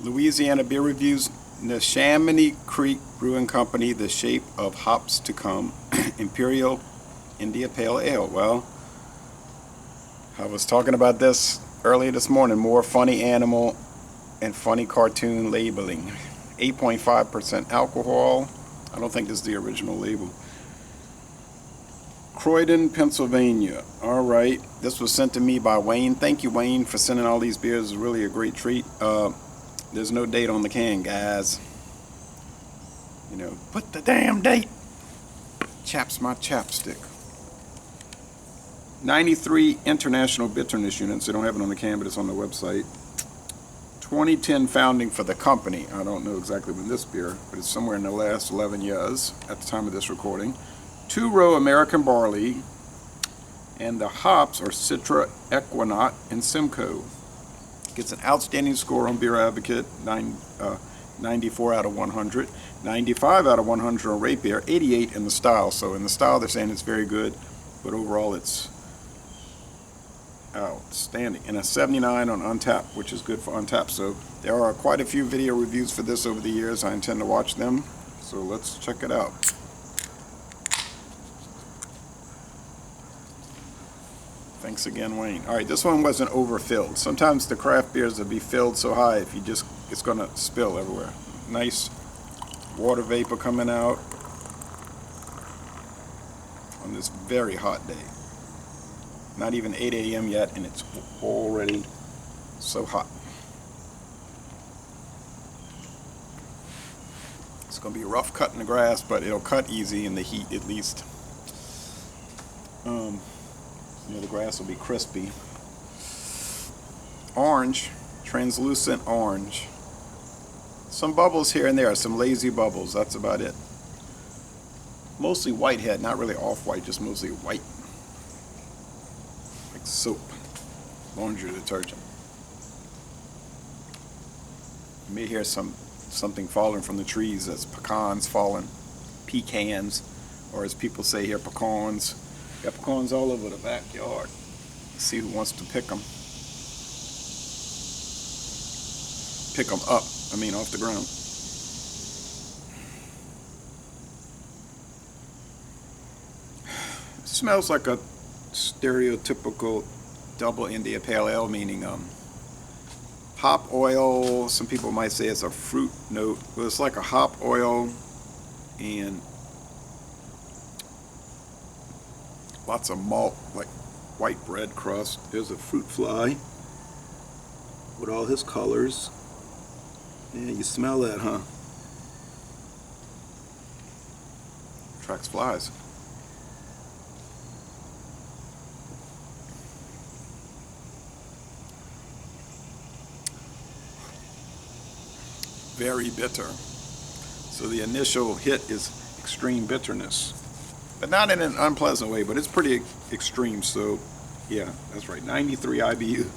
Louisiana Beer Reviews, Neshaminy Creek Brewing Company, The Shape of Hops to Come, Imperial India Pale Ale. Well, I was talking about this earlier this morning. More funny animal and funny cartoon labeling. 8.5% alcohol. I don't think this is the original label. Croydon, Pennsylvania. All right. This was sent to me by Wayne. Thank you, Wayne, for sending all these beers. It's really a great treat. There's no date on the can, guys. You know, put the damn date. Chaps my chapstick. 93 international bitterness units. They don't have it on the can, but it's on the website. 2010 founding for the company. I don't know exactly when this beer, but it's somewhere in the last 11 years at the time of this recording. 2-row American barley, and the hops are Citra, Equinaut, and Simcoe. Gets an outstanding score on Beer Advocate, 94 out of 100, 95 out of 100 on Rate Beer, 88 in the style. So in the style they're saying it's very good, but overall it's outstanding. And a 79 on Untappd, which is good for Untappd. So there are quite a few video reviews for this over the years. I intend to watch them, so let's check it out. Thanks again, Wayne. All right, this one wasn't overfilled. Sometimes the craft beers will be filled so high if you just, it's gonna spill everywhere. Nice water vapor coming out on this very hot day. Not even 8 a.m. yet, and it's already so hot. It's gonna be rough cutting the grass, but it'll cut easy in the heat at least. You know, the grass will be crispy. Orange, translucent orange. Some bubbles here and there, some lazy bubbles, that's about it. Mostly whitehead, not really off-white, just mostly white. Like soap, laundry detergent. You may hear something falling from the trees. That's pecans falling, pecans, or as people say here, pecans. Got pecans all over the backyard. Let's see who wants to pick them. Pick them up, I mean off the ground. It smells like a stereotypical double India Pale Ale, meaning hop oil. Some people might say it's a fruit note, but it's like a hop oil and lots of malt, like white bread crust. There's a fruit fly with all his colors. Yeah, you smell that, huh? Attracts flies. Very bitter. So the initial hit is extreme bitterness. But not in an unpleasant way, but it's pretty extreme. So, yeah, that's right. 93 IBU.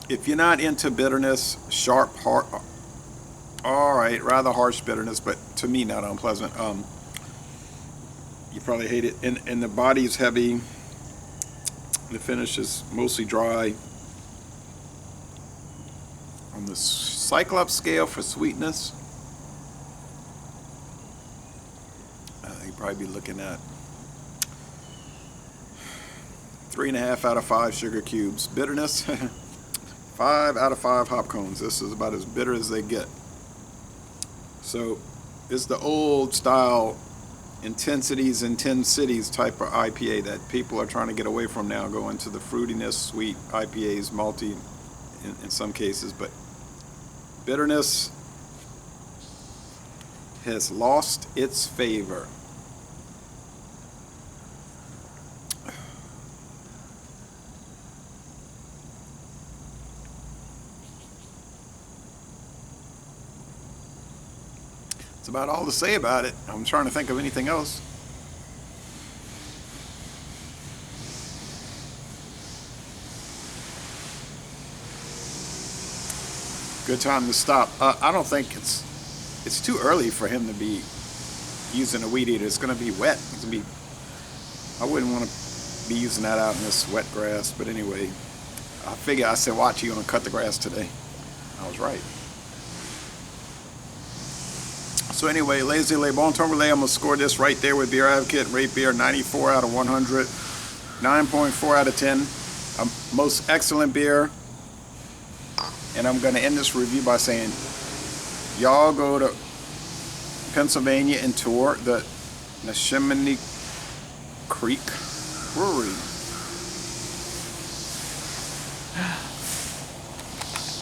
If you're not into bitterness, sharp, hard, all right, rather harsh bitterness, but to me not unpleasant. You probably hate it. And the body is heavy. The finish is mostly dry. On the Cyclops scale for sweetness, you'd probably be looking at 3.5 out of 5 sugar cubes. Bitterness, 5 out of 5 hop cones. This is about as bitter as they get. So it's the old style intensities in 10 cities type of IPA that people are trying to get away from now, going to the fruitiness, sweet IPAs, malty in some cases, but bitterness has lost its favor. That's about all to say about it. I'm trying to think of anything else. Good time to stop. I don't think it's too early for him to be using a weed eater. It's going to be wet. It's going to be. I wouldn't want to be using that out in this wet grass. But anyway, I said, watch, you're going to cut the grass today. I was right. So anyway, Lazy Le Bon Temps Relais, I'm going to score this right there with Beer Advocate. Rate beer 94 out of 100, 9.4 out of 10. Most excellent beer. And I'm going to end this review by saying, y'all go to Pennsylvania and tour the Neshaminy Creek Brewery.